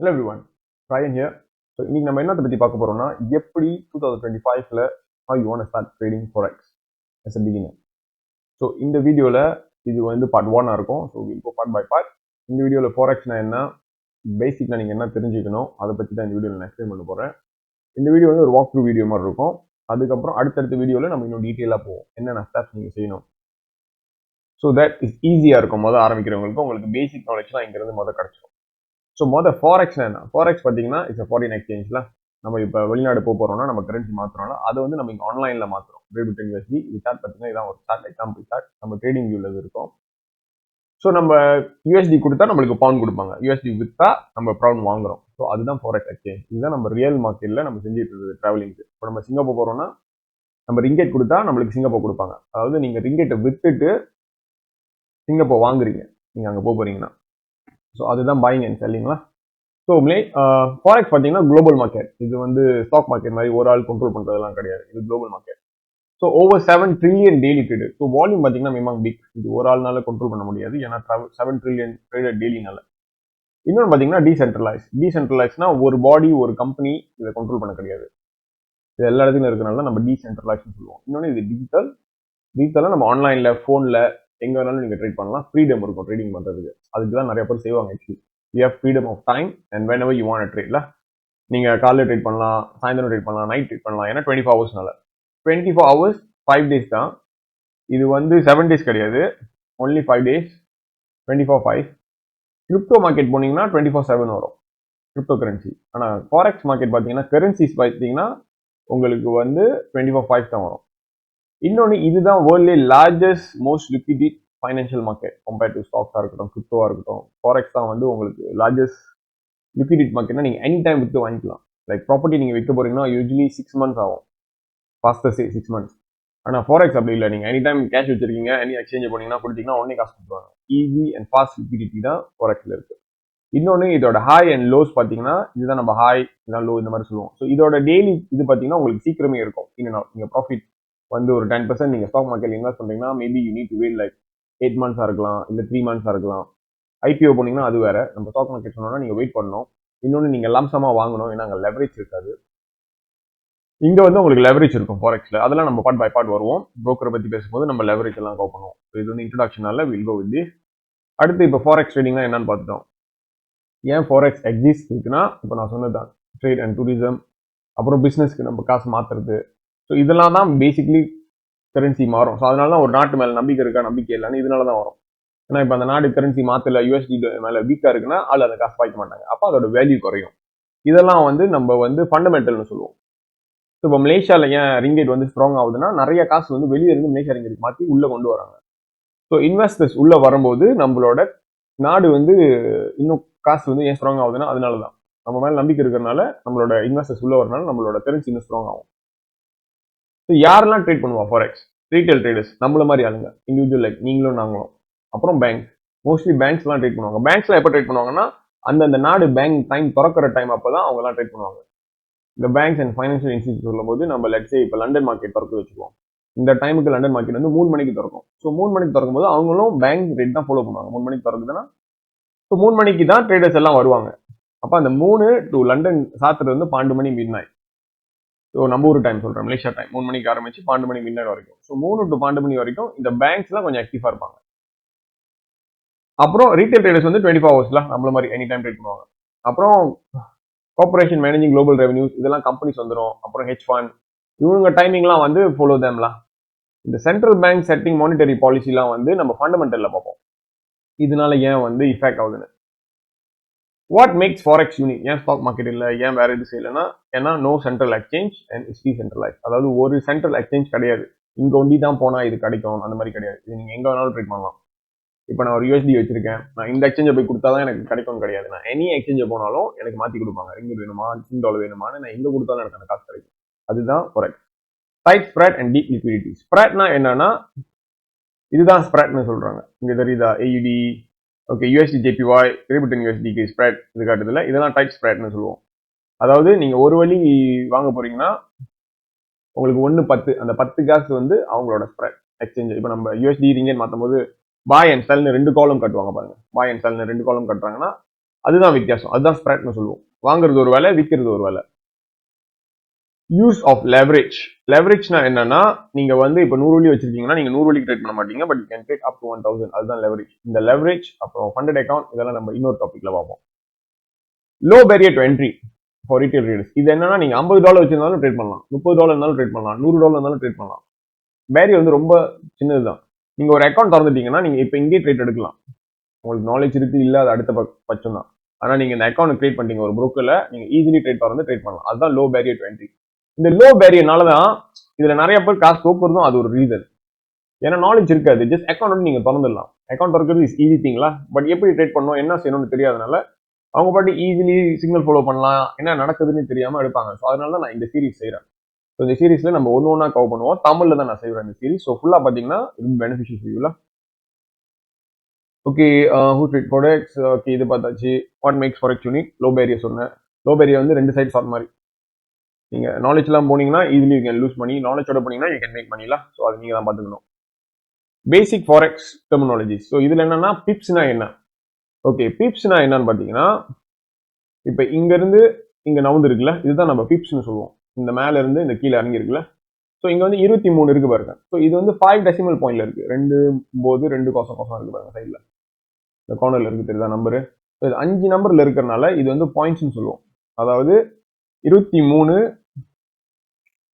Hello everyone, Ryan here. So இன்னைக்கு நம்ம என்னத்தை பத்தி பார்க்க போறோம்னா எப்படி 2025ல how you want to start trading forex as a beginner. So இந்த வீடியோல இது வந்து பார்ட் 1 இருக்கும். ஸோ இப்போ பார்ட் பை பார்ட். இந்த வீடியோல forex-னா என்ன, பேசிக்னா நீங்க என்ன தெரிஞ்சுக்கணும், அதை பத்தி தான் இந்த வீடியோல நான் எக்ஸ்பிளைன் பண்ண போறேன். இந்த வீடியோ வந்து ஒரு வாக் த்ரூ வீடியோ மாதிரி இருக்கும். அதுக்கப்புறம் அடுத்தடுத்த வீடியோல நம்ம இன்னும் டீட்டெயிலாக போவோம், என்னென்ன ஸ்டெப்ஸ் நீங்க செய்யணும். ஸோ தட் இஸ் ஈஸியா இருக்கும். முதல் ஆரம்பிக்கிறவங்களுக்கு உங்களுக்கு பேசிக் நாலேஜ்லாம் இங்கிருந்து முதல் கிடைச்சிடும். ஸோ ஃபாரெக்ஸ் என்ன, ஃபாரெக்ஸ் பார்த்தீங்கன்னா இட்ஸ் ஃபாரின் எக்ஸ்சேஞ்சில் நம்ம இப்போ வெளிநாடு போகிறோம்னா நம்ம கரன்சி மாற்றுறோம்னா அதை வந்து நம்ம இங்கே ஆன்லைனில் மாற்றுறோம். கிரேட் USD இது சார்ட் பார்த்தீங்கன்னா இதான் ஒரு சார்ட், எக்ஸாம்பிள் சார்ட். நம்ம ட்ரேடிங் வியூவில் இருக்கும். ஸோ நம்ம USD கொடுத்தா நம்மளுக்கு பவுண்ட் கொடுப்பாங்க, USD விற்றா நம்ம பவுண்ட் வாங்குறோம். ஸோ அதுதான் ஃபாரெக்ஸ் எக்ஸ்சேஞ்ச். இதுதான் நம்ம ரியல் மார்க்கெட்டில் நம்ம செஞ்சுட்டு இருக்குது ட்ராவலிங்க்கு. இப்போ நம்ம சிங்கப்பூர் போகிறோம்னா நம்ம ரிங்கெட் கொடுத்தா நம்மளுக்கு சிங்கப்பூர் கொடுப்பாங்க. அதாவது நீங்கள் ரிங்கெட்டை விற்றுட்டு சிங்கப்பூர் வாங்குறீங்க நீங்கள் அங்கே போகிறீங்கன்னா. ஸோ அதுதான் பாயிங் அண்ட் செல்லிங்களா. ஸோ ஃபாரெக்ஸ் பார்த்தீங்கன்னா குளோபல் மார்க்கெட். இது வந்து ஸ்டாக் மார்க்கெட் மாதிரி ஒரு ஆள் கண்ட்ரோல் பண்ணுறதுலாம் கிடையாது. இது global market. So over 7 trillion daily trade. So volume பார்த்தீங்கன்னா மினிமம் பிக். இது ஒரு ஆள்னால கண்ட்ரோல் பண்ண முடியாது, ஏன்னா 7 trillion ட்ரேடட் டெய்லினால. இன்னொன்று பார்த்தீங்கன்னா டீசென்ட்ரலைஸ்னா ஒரு பாடி ஒரு கம்பெனி இதை கண்ட்ரோல் பண்ண கிடையாது. இது எல்லா இடத்துலையும் இருக்கிறனால நம்ம டீசென்ட்ரலைஸ்னு சொல்லுவோம். இன்னொன்று இது டிஜிட்டலாக நம்ம ஆன்லைனில் ஃபோனில் எங்கே வேணாலும் நீங்கள் ட்ரேட் பண்ணலாம். ஃப்ரீடம் இருக்கும் ட்ரேடிங் பண்ணுறதுக்கு. அதுக்கு தான் நிறைய பேர் செய்வாங்க. Actually you have freedom of time and whenever you want ட்ரேட்ல நீங்கள் காலையில் ட்ரேட் பண்ணலாம், சாயந்தரம் ட்ரேட் பண்ணலாம், நைட் ட்ரேட் பண்ணலாம். ஏன்னா 24 hours 24 hours 5 days தான். இது வந்து 7 days கிடையாது, ஒன்லி 5 days, 24/5. கிரிப்டோ மார்க்கெட் போனீங்கன்னா 24/7 வரும் கிரிப்டோ கரன்சி. ஆனால் ஃபாரெக்ஸ் மார்க்கெட் பார்த்தீங்கன்னா கரன்சிஸ் பார்த்தீங்கன்னா உங்களுக்கு வந்து 24/5 தான் வரும். இன்னொன்று இதுதான் வேர்ல்ட்லே largest most liquid financial market compared to ஸ்டாக்ஸாக இருக்கட்டும், கிரிப்டோவாக இருக்கட்டும். ஃபாரெக்ஸ் தான் வந்து உங்களுக்கு லார்ஜஸ்ட் லிக்விடிட் மார்க்கெட்னா நீங்கள் எனி டைம் விற்று வாங்கிக்கலாம். லைக் ப்ராப்பர்ட்டி நீங்கள் விற்க போறீங்கன்னா யூஸ்வலி 6 months ஆகும், ஃபாஸ்டஸ்ட் 6 months. ஆனால் ஃபாரெக்ஸ் அப்படி இல்லை. நீங்கள் எனி டைம் கேஷ் வச்சிருக்கீங்க, எனி எக்ஸ்சேஞ்ச் போனீங்கன்னா கொடுத்தீங்கன்னா உடனே காசு கொடுத்துருவாங்க. ஈஸி அண்ட் ஃபாஸ்ட் லிக்விடிட்டி தான் ஃபாரெக்ஸில் இருக்குது. இன்னொன்று இதோட ஹை அண்ட் லோஸ் பார்த்தீங்கன்னா இதுதான் நம்ம ஹை, இதுதான் லோ, இந்த மாதிரி சொல்லுவோம். ஸோ இதோட டெய்லி இது பார்த்தீங்கன்னா உங்களுக்கு சீக்கிரமே இருக்கும். இன்னும் நீங்கள் ப்ராஃபிட் வந்து ஒரு 10% நீங்கள் ஸ்டாக் மார்க்கெட் இன்வெஸ்ட் பண்ணுறீங்கன்னா maybe you need to wait like 8 months இருக்கலாம், இல்லை 3 months இருக்கலாம். IPO போனீங்கன்னா அது வேற. நம்ம ஸ்டாக் மார்க்கெட் சொன்னோம்னா நீங்கள் வெயிட் பண்ணணும். இன்னொன்று நீங்கள் லம்சமாக வாங்கணும், ஏன்னா அங்கே லெவரேஜ் இருக்காது. இங்கே வந்து உங்களுக்கு லெவரேஜ் இருக்கும் ஃபாரெக்ஸில். அதெல்லாம் நம்ம பார்ட் பை பார்ட் வருவோம். ப்ரோக்கரை பற்றி பேசும்போது நம்ம லெவரேஜ் எல்லாம் கோ பண்ணுவோம். இது வந்து இன்ட்ரடக்ஷனால வில் கோ வித் திஸ். அடுத்து இப்போ ஃபாரெக்ஸ் ட்ரேடிங்னா என்னன்னு பார்த்துட்டோம். ஏன் ஃபாரெக்ஸ் எக்ஸிஸ்ட் இருக்குன்னா இப்போ நான் சொன்னதுதான் ட்ரேட் அண்ட் டூரிசம், அப்புறம் பிஸ்னஸ்க்கு நம்ம காசு மாற்றுறது. ஸோ இதெல்லாம் தான் பேசிக்லி கரன்சி மாறும். ஸோ அதனால தான் ஒரு நாட்டு மேலே நம்பிக்கை இருக்கா நம்பிக்கை இல்லைன்னு இதனால தான் வரும். ஏன்னா இப்போ அந்த நாடு கரன்சி மாற்றல, USD மேலே வீக்காக இருக்குன்னா ஆள் அதை காசு பாய்க்க மாட்டாங்க, அப்போ அதோட வேல்யூ குறையும். இதெல்லாம் வந்து நம்ம வந்து ஃபண்டமெண்டல்னு சொல்லுவோம். ஸோ இப்போ மலேசியாவில் ஏன் ரிங்கெட் வந்து ஸ்ட்ராங் ஆகுதுன்னா நிறைய காசு வந்து வெளியே இருந்து மலேசியா ரிங்கெட் மாற்றி உள்ளே கொண்டு வராங்க. ஸோ இன்வெஸ்டர்ஸ் உள்ளே வரும்போது நம்மளோட நாடு வந்து இன்னும் காசு வந்து ஏன் ஸ்ட்ராங் ஆகுதுன்னா அதனால தான். நம்ம மேலே நம்பிக்கை இருக்கிறனால நம்மளோட இன்வெஸ்டர்ஸ் உள்ள வரனால நம்மளோட கரன்சி இன்னும் ஸ்ட்ராங் ஆகும். ஸோ யாரெல்லாம் ட்ரேட் பண்ணுவா ஃபாரெக்ஸ்? ரீட்டைல் ட்ரேடர்ஸ், நம்மள மாதிரி ஆளுங்க, இண்டிவிஜுவல் லைக் நீங்களும் நாங்களும். அப்புறம் பேங்க், மோஸ்ட்லி பேங்க்ஸ்லாம் ட்ரேட் பண்ணுவாங்க. பேங்க்ஸ்லாம் எப்போ ட்ரேட் பண்ணுவாங்கன்னா அந்தந்த நாடு பேங்க் டைம் திறக்கிற டைம் அப்போ தான் அவங்கலாம் ட்ரேட் பண்ணுவாங்க. இந்த பேங்க்ஸ் அண்ட் ஃபைனான்ஷியல் இன்ஸ்டியூட் சொல்லும்போது நம்ம லெட்ஸே இப்போ லண்டன் மார்க்கெட் திறக்க வச்சுக்குவோம். இந்த டைமுக்கு லண்டன் மார்க்கெட் வந்து 3 மணிக்கு திறக்கும். ஸோ 3 மணிக்கு திறக்கும் போது அவங்களும் பேங்க் ரேட் தான் ஃபாலோ பண்ணுவாங்க. 3 மணிக்கு திறக்குதுன்னா ஸோ 3 மணிக்கு தான் ட்ரேடர்ஸ் எல்லாம் வருவாங்க. அப்போ அந்த 3 to லண்டன் சாத்துறது வந்து 12 மணி மிட்நைட். ஸோ நம்ம ஊர் டைம் சொல்கிறேன், மலேசியா டைம் 3 மணிக்கு ஆரம்பிச்சு 12 மணி மிட்நைட் வரைக்கும். ஸோ 3 to 12 மணி வரைக்கும் இந்த பேங்க்ஸ்லாம் கொஞ்சம் ஆக்டிவாக இருப்பாங்க. அப்புறம் ரீட்டைல் ட்ரேடர்ஸ் வந்து 24 hours நம்மள மாதிரி எனி டைம் ட்ரேட் பண்ணுவாங்க. அப்புறம் கார்பரேஷன் மேனேஜிங் குளோபல் ரெவன்யூஸ், இதெல்லாம் கம்பெனிஸ் வந்துடும். அப்புறம் ஹெட்ஜ் ஃபண்ட், இவங்க டைமிங்லாம் வந்து ஃபாலோ தேம்லாம். இந்த சென்ட்ரல் பேங்க் செட்டிங் மானிட்டரி பாலிசிலாம் வந்து நம்ம ஃபண்டமெண்டலில் பார்ப்போம். இதனால ஏன் வந்து இஃபெக்ட் ஆகுதுன்னு. What makes forex unique? ஏன் ஸ்டாக் மார்க்கெட் இல்லை, ஏன் வேற எது செய்யலைன்னா, ஏன்னா no central exchange and it's decentralise. அதாவது ஒரு சென்ட்ரல் எக்ஸ்சேஞ்ச் கிடையாது. இங்கே ஒண்டி தான் போனால் இது கிடைக்கும் அந்த மாதிரி கிடையாது. இது நீங்கள் எங்கே வேணாலும் ட்ரேட் பண்ணலாம். இப்போ நான் ஒரு USD வச்சிருக்கேன், நான் இந்த எக்ஸ்சேஞ்சை போய் கொடுத்தா தான் எனக்கு கிடைக்கும் கிடையாது. நான் எனி எக்ஸ்சேஞ்சை போனாலும் எனக்கு மாற்றி கொடுப்பாங்க. ரிங்கெட் வேணுமா, $1 வேணுமான்னு நான் எங்கே கொடுத்தாலும் எனக்கு அந்த காசு கிடைக்கும். அதுதான் forex. Tight spread and deep liquidity. ஸ்ப்ரெட்னா என்னன்னா இதுதான் ஸ்ப்ரெட்னு சொல்றாங்க. இங்கே தெரியுதா, AUD, okay, USD JPY, great USDக்கு ஸ்ப்ரெட் இது காட்டுதில்ல, இதெல்லாம் டைட் ஸ்ப்ரெட்னு சொல்லுவோம். அதாவது நீங்க ஒரு வழி வாங்க போறீங்கன்னா உங்களுக்கு 1-10 அந்த 10 காசு வந்து அவங்களோட ஸ்ப்ரெட் எக்ஸ்சேஞ்ச். இப்போ நம்ம USD ரிங்கெட் மாற்றும் போது பாய் அண்ட் செல்னு 2 காலம் கட்டுவாங்க பாருங்க. பாய் அண்ட் செல்னு 2 காலம் கட்டுறாங்கன்னா அதுதான் வித்தியாசம். அதுதான் ஸ்ப்ரெட்னு சொல்லுவோம். வாங்குறது ஒரு வேலை, விற்கிறது ஒரு வேலை. Use of leverage. லெவரேஜ்னா என்னன்னா, நீங்க வந்து இப்போ 100 வெள்ளி வச்சிருக்கீங்கன்னா நீங்க 100 வெள்ளிக்கு ட்ரேட் பண்ண மாட்டீங்க. But you can trade up to 1000. அதுதான் லெவரேஜ். இந்த லெவரேஜ் அப்புறம் ஃபண்டட் அக்கௌண்ட் இதெல்லாம் நம்ம இன்னொரு டாபிக்ல பார்ப்போம். Low barrier to entry for retail traders. இது என்னன்னா, நீங்க $50 வச்சிருந்தாலும் ட்ரேட் பண்ணலாம், $30 இருந்தாலும் ட்ரேட் பண்ணலாம், $100 இருந்தாலும் ட்ரேட் பண்ணலாம். பேரியர் வந்து ரொம்ப சின்னதுதான். நீங்க ஒரு அக்கௌண்ட் திறந்துட்டீங்கன்னா நீங்க இப்போ இங்கே ட்ரேட் எடுக்கலாம். உங்களுக்கு நாலேஜ் இருக்கு இல்ல, அது அடுத்த பட்சம் தான். ஆனா நீங்க இந்த அக்கௌண்ட் கிரியேட் பண்ணிட்டீங்க ஒரு புரோக்கர்ல, நீங்க ஈஸிலி ட்ரேட் திறந்து ட்ரேட் பண்ணலாம். அதுதான் லோ பேரியர் டு என்ட்ரி. இந்த லோ பேரியர்னால தான் இதுல நிறைய பேர் காசு தோக்குறதும் அது ஒரு ரீசன். ஏன்னா நாலேஜ் இருக்காது. ஜஸ்ட் அக்கௌண்ட் வந்து நீங்க திறந்துடலாம். அக்கௌண்ட் திறக்கிறது இஸ் ஈஸி திங்களா, பட் எப்படி ட்ரேட் பண்ணணும் என்ன செய்யணும்னு தெரியாதனால அவங்க பாட்டு ஈஸிலி சிக்னல் ஃபாலோ பண்ணலாம், என்ன நடக்குதுன்னு தெரியாம எடுப்பாங்க. ஸோ அதனால தான் நான் இந்த சீரிஸ் செய்யறேன். ஸோ இந்த சீரிஸ்ல நம்ம ஒன்று ஒன்றா கவர் பண்ணுவோம். தமிழ்ல தான் நான் செய்வேன் இந்த சீரிஸ். ஸோ ஃபுல்லா பாத்தீங்கன்னா இது பெனிஃபிஷியல் ஃபார் யூல. Okay, who trade products. Okay, இது பார்த்தாச்சு. What makes forex unique. Low barrier சொன்னேன். லோ பேரியர் வந்து ரெண்டு சைட் ஷார்ட் மாதிரி. நீங்க நாலேஜ் எல்லாம் போனீங்கன்னா easily you can lose money, நாலேஜோட போனீங்கன்னா யூ கேன் மேக் மணிலாம். ஸோ அது நீங்க தான் பார்த்துக்கணும். பேசிக் ஃபாரெக்ஸ் டெர்மினாலஜி. ஸோ இதுல என்னன்னா பிப்ஸ்னா என்ன. ஓகே, பிப்ஸ்னா என்னன்னு பார்த்தீங்கன்னா, இப்போ இங்க இருந்து இங்க நவுந்து இருக்குல்ல, இதுதான் நம்ம பிப்ஸ்னு சொல்லுவோம். இந்த மேல இருந்து இந்த கீழே இறங்கி இருக்குல்ல. ஸோ இங்க வந்து 23 இருக்கு பாருங்க. ஸோ இது வந்து 5 டெசிமல் பாயிண்ட்ல இருக்கு. 2 கோசம் இருக்கு பாருங்க சைட்ல. இந்த கார்னர்ல இருக்கு தெரியுதா நம்பரு. 5 நம்பர்ல இருக்கிறனால இது வந்து பாயிண்ட்ஸ்னு சொல்லுவோம். அதாவது 23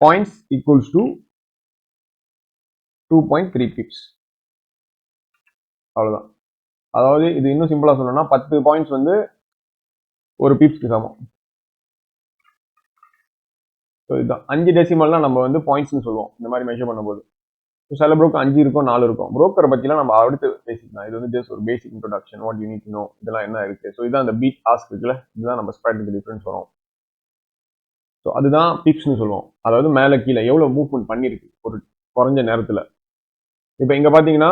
points equals to 2.3 pips. அவ்வளவுதான். அதாவது இது இன்னும் சிம்பிளா சொல்லணும்னா 10 பாயிண்ட்ஸ் வந்து ஒரு பிப்ஸ்க்கு சமம். இதுதான் 5 டெசிமல்னா நம்ம வந்து பாயிண்ட்ஸ்னு சொல்லுவோம் இந்த மாதிரி மெஷர் பண்ணும்போது. சில ப்ரோக்கர் 5 இருக்கும் 4 இருக்கும். புரோக்கரை பத்திலாம் நம்ம அடுத்து பேசிக்கலாம். இது வந்து ஜஸ்ட் ஒரு basic introduction, what you need to know, இதெல்லாம் என்ன இருக்கு. ஸோ இதுதான் அந்த பீட் ஆஸ்க் இருக்குல்ல, இதுதான் நம்ம ஸ்ப்ரெட்க்கு டிஃபரன்ஸ் வரும். ஸோ அதுதான் பிப்ஸ்னு சொல்லுவோம். அதாவது மேலே கீழே எவ்வளவு மூவ்மெண்ட் பண்ணிருக்கு ஒரு குறைஞ்ச நேரத்தில். இப்போ இங்க பாத்தீங்கன்னா,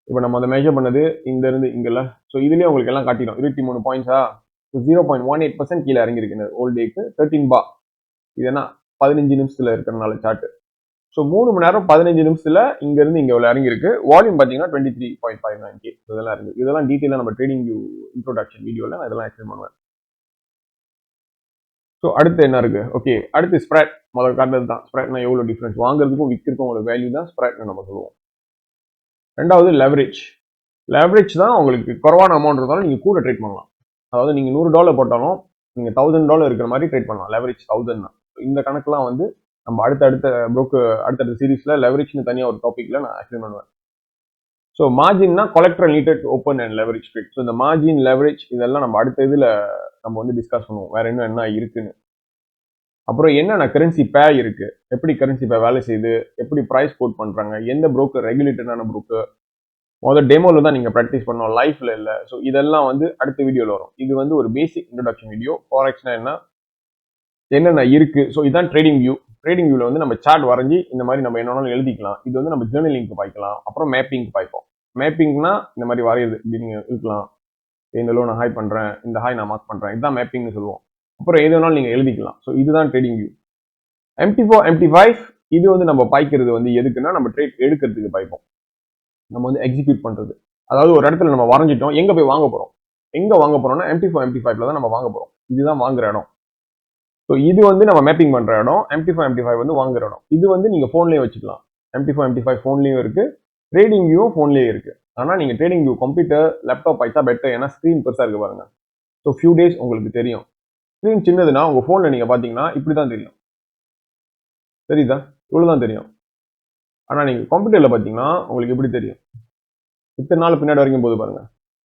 இப்போ நம்ம அதை மெஷர் பண்ணது இந்த இருந்து இங்கல. ஸோ இதுலயே உங்களுக்கு எல்லாம் காட்டிடும். 23 பாயிண்ட்ஸா, 0.18% கீழே இறங்கிருக்கு இந்த ஓல்ட் டேக்கு. 13 பா. இது என்ன 15 நிமிஷத்துல இருக்கிறனால சார்ட். ஸோ 3 மணி நேரம் 15 நிமிஷத்துல இங்க இருந்து இங்க எவ்வளவு இறங்கிருக்கு. வால்யூம் பாத்தீங்கன்னா 23.59K. இதெல்லாம் இருக்கு. இதெல்லாம் டீட்டெயிலா நம்ம ட்ரேடிங் வியூ இன்ட்ரோடக்ஷன் வீடியோல நான் இதெல்லாம் எக்ஸ்பிளைன் பண்ணுவேன். ஸோ அடுத்து என்ன இருக்கு. ஓகே, அடுத்து ஸ்ப்ரெட். முதல்ல காட்டுறது தான் ஸ்ப்ரெட்னா எவ்வளவு டிஃபரன்ஸ். வாங்குறதுக்கும் விற்கிறதுக்கும் ஒரு வேல்யூ தான் ஸ்ப்ரெட்னு நம்ம சொல்லுவோம். ரெண்டாவது லெவரேஜ். லெவரேஜ் தான் உங்களுக்கு குறைவான அமௌண்ட் இருந்தாலும் நீங்க கூட ட்ரேட் பண்ணலாம். அதாவது நீங்க $100 போட்டாலும் நீங்க $1000 இருக்கிற மாதிரி ட்ரேட் பண்ணலாம். லெவரேஜ் 1000 தான். இந்த கணக்கெல்லாம் வந்து நம்ம அடுத்தடுத்த சீரீஸ்ல லெவரேஜ்னு தனியா ஒரு டாபிக்ல நான் எக்ஸ்பிளைன் பண்ணுவேன். ஸோ மார்ஜின்னா collateral needed open and leverage trade. So இந்த மார்ஜின் லெவரேஜ் இதெல்லாம் நம்ம அடுத்த இதுல நம்ம வந்து டிஸ்கஸ் பண்ணுவோம். வேற இன்னும் என்ன இருக்குன்னு. அப்புறம் என்னென்ன கரன்சி பேர் இருக்கு, எப்படி கரன்சி பேர் வேலை செய்யுது, எப்படி பிரைஸ் கோட் பண்றாங்க, எந்த புரோக்கர் ரெகுலேட்டடான புரோக்கர், முதல்ல டெமோல தான் நீங்க ப்ராக்டிஸ் பண்ணணும், லைஃப்ல இல்ல. ஸோ இதெல்லாம் வந்து அடுத்த வீடியோல வரும். இது வந்து ஒரு பேசிக் இன்ட்ரோடக்ஷன் வீடியோ. ஃபாரெக்ஸ்னா என்னென்ன இருக்கு. ஸோ இதுதான் ட்ரேடிங் வியூ. ட்ரேடிங் வியூல வந்து நம்ம சார்ட் வரைஞ்சி இந்த மாதிரி நம்ம என்னன்னாலும் எழுதிக்கலாம். இது வந்து நம்ம ஜேர்னலிங்க்கு பாய்க்கலாம். அப்புறம் மேப்பிங் பாய்ப்போம். மேப்பிங்னா இந்த மாதிரி வரையுது இப்படி நீங்க இருக்கலாம். இந்த லோ நான் ஹை பண்றேன், இந்த ஹை நான் மார்க் பண்றேன், இதுதான் மேப்பிங்னு சொல்லுவோம். அப்புறம் எது வேணாலும் நீங்க எழுதிக்கலாம். ஸோ இதுதான் ட்ரேடிங் வியூ. MT4 MT5 இது வந்து நம்ம பாய்க்கிறது வந்து எதுக்குன்னா நம்ம ட்ரேட் எடுக்கிறதுக்கு பாய்ப்போம். நம்ம வந்து எக்ஸிக்யூட் பண்றது. அதாவது ஒரு இடத்துல நம்ம வரைஞ்சிட்டோம், எங்க போய் வாங்க போறோம். எங்க வாங்க போறோம்னா MT4 MT5ல தான் நம்ம வாங்க போறோம். இதுதான் வாங்குற இடம். ஸோ இது வந்து நம்ம மேப்பிங் பண்ற இடம். MT4 MT5 வந்து வாங்குற இடம். இது வந்து நீங்க போன்லயே வச்சுக்கலாம். MT4 MT5 போன்லயும் இருக்கு, ட்ரேடிங் வியூவும் போன்லயே இருக்கு. ஆனா நீங்க ட்ரேடிங் வியூ கம்ப்யூட்டர் லேப்டாப் பாய்ச்சா பெட்டர். ஏன்னா ஸ்கிரீன் பெருசா இருக்கு பாருங்க. ஸோ ஃபியூ டேஸ் உங்களுக்கு தெரியும். ஸ்கிரீன் சின்னதுன்னா உங்க போன்ல நீங்க பாத்தீங்கன்னா இப்படிதான் தெரியும். தெரியுதா? இவ்வளவுதான் தெரியும். ஆனா நீங்க கம்ப்யூட்டர்ல பாத்தீங்கன்னா உங்களுக்கு எப்படி தெரியும். இத்தனை நாள் பின்னாடி வரைக்கும் போது பாருங்க.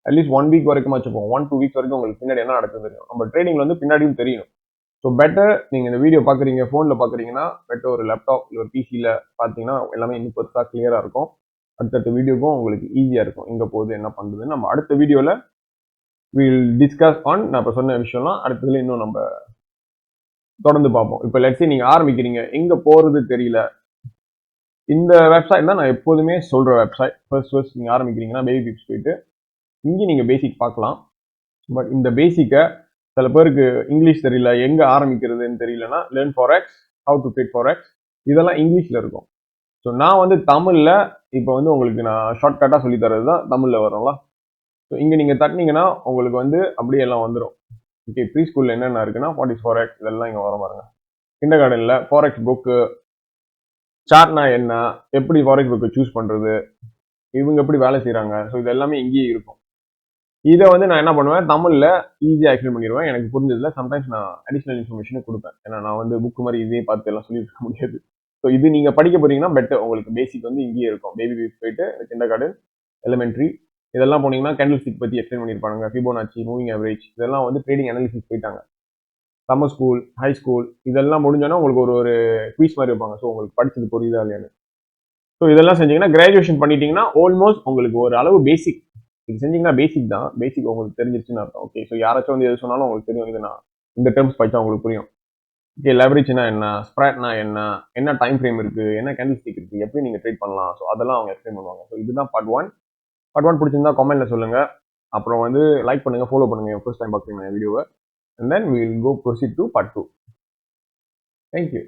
அட்லீஸ்ட் 1 வீக் வரைக்கும் வச்சுப்போம். 1-2 வீக்ஸ் வரைக்கும் உங்களுக்கு பின்னாடி என்ன நடக்குது தெரியும். நம்ம ட்ரேடிங்ல வந்து பின்னாடியும் தெரியும். ஸோ பெட்டர் நீங்க இந்த வீடியோ பாக்குறீங்க, போன்ல பாக்குறீங்கன்னா பெட்டர் ஒரு லேப்டாப் இல்லை ஒரு பிசில பாத்தீங்கன்னா எல்லாமே இன்னும் பெருசா கிளியரா இருக்கும். அடுத்தடுத்த வீடியோக்கும் உங்களுக்கு ஈஸியா இருக்கும். எங்க போகுது என்ன பண்றதுன்னு நம்ம அடுத்த வீடியோல வில் டிஸ்கஸ் ஆன். நான் இப்ப சொன்ன விஷயம்லாம் அடுத்ததுல இன்னும் நம்ம தொடர்ந்து பார்ப்போம். இப்போ லெட்ஸே நீங்க ஆரம்பிக்கிறீங்க, எங்க போறது தெரியல. இந்த வெப்சைட் தான் நான் எப்போதுமே சொல்ற வெப்சைட். ஃபர்ஸ்ட் நீங்க ஆரம்பிக்கிறீங்கன்னா பேபி பிப்ஸ் போயிட்டு இங்க நீங்க பேசிக் பார்க்கலாம். பட் இந்த பேசிக்கை சில பேருக்கு இங்கிலீஷ் தெரியல, எங்க ஆரம்பிக்கிறதுன்னு தெரியலன்னா learn forex, how to trade forex இதெல்லாம் இங்கிலீஷ்ல இருக்கும். ஸோ நான் வந்து தமிழ்ல இப்போ வந்து உங்களுக்கு நான் ஷார்ட்கட்டா சொல்லி தரது தான் தமிழ்ல வரும்ல. ஸோ இங்கே நீங்கள் தட்டினீங்கன்னா உங்களுக்கு வந்து அப்படியே எல்லாம் வந்துடும். ஓகே, ப்ரீ ஸ்கூலில் என்னென்ன இருக்குன்னா வாட் இஸ் ஃபாரெக்ஸ் இதெல்லாம் இங்கே வர பாருங்க. கிண்டர் கார்டனில் ஃபாரெக்ஸ் புக்கு, சார்ட்னா என்ன, எப்படி ஃபாரெக்ஸ் புக்கு சூஸ் பண்ணுறது, இவங்க எப்படி வேலை செய்கிறாங்க, ஸோ இது எல்லாமே இங்கேயே இருக்கும். இதை வந்து நான் என்ன பண்ணுவேன், தமிழில் ஈஸியாக எக்ஸ்பிளைன் பண்ணிடுவேன். எனக்கு புரிஞ்சதில்ல சம்டைம்ஸ் நான் அடிஷ்னல் இன்ஃபர்மேஷனும் கொடுப்பேன். ஏன்னா நான் வந்து புக்கு மாதிரி இதே பார்த்து எல்லாம் சொல்லியிருக்க முடியாது. ஸோ இது நீங்கள் படிக்க போறீங்கன்னா பெட்டர். உங்களுக்கு பேசிக் வந்து இங்கேயே இருக்கும். பேபி பேஸ் போயிட்டு கிண்டர் கார்டன், எலிமெண்ட்ரி இதெல்லாம் போனீங்கன்னா கேண்டில் ஸ்டிக் பற்றி எக்ஸ்பிளைன் பண்ணியிருப்பாங்க. ஃபிபோனாச்சி, மூவிங் ஆவரேஜ் இதெல்லாம் வந்து ட்ரேடிங் அனாலிசிஸ் போயிட்டாங்க. சம்மர் ஸ்கூல், ஹை ஸ்கூல் இதெல்லாம் முடிஞ்சோன்னா உங்களுக்கு ஒரு குவிஸ் மாதிரி வைப்பாங்க. ஸோ உங்களுக்கு படிச்சது புரியுதா இல்லையான்னு. ஸோ இதெல்லாம் செஞ்சீங்கன்னா கிராஜுவேஷன் பண்ணிட்டீங்கன்னா ஆல்மோஸ்ட் உங்களுக்கு ஒரு அளவு பேசிக் இது செஞ்சீங்கன்னா பேசிக் தான். பேசிக் உங்களுக்கு தெரிஞ்சிருச்சுன்னு அர்த்தம். ஓகே, ஸோ யாராச்சும் வந்து எது சொன்னாலும் உங்களுக்கு தெரியும். இது நான் இந்த டேர்ம்ஸ் படிச்சா உங்களுக்கு புரியும். ஓகே, லெவரேஜ்னா என்ன, ஸ்ப்ரெட்னா என்ன, என்ன டைம் ஃப்ரேம் இருக்கு, என்ன கேண்டில் ஸ்டிக் இருக்கு, எப்படி நீங்க ட்ரேட் பண்ணலாம், ஸோ அதெல்லாம் அவங்க எக்ஸ்பிளைன் பண்ணுவாங்க. ஸோ இதுதான் பார்ட் 1. பார்ட் 1 பிடிச்சிருந்தா கமெண்ட்ல சொல்லுங்க. அப்புறம் வந்து லைக் பண்ணுங்க, ஃபாலோ பண்ணுங்க ஃபர்ஸ்ட் டைம் பார்க்குறீங்க வீடியோவை. And then we will go proceed to part 2. Thank you.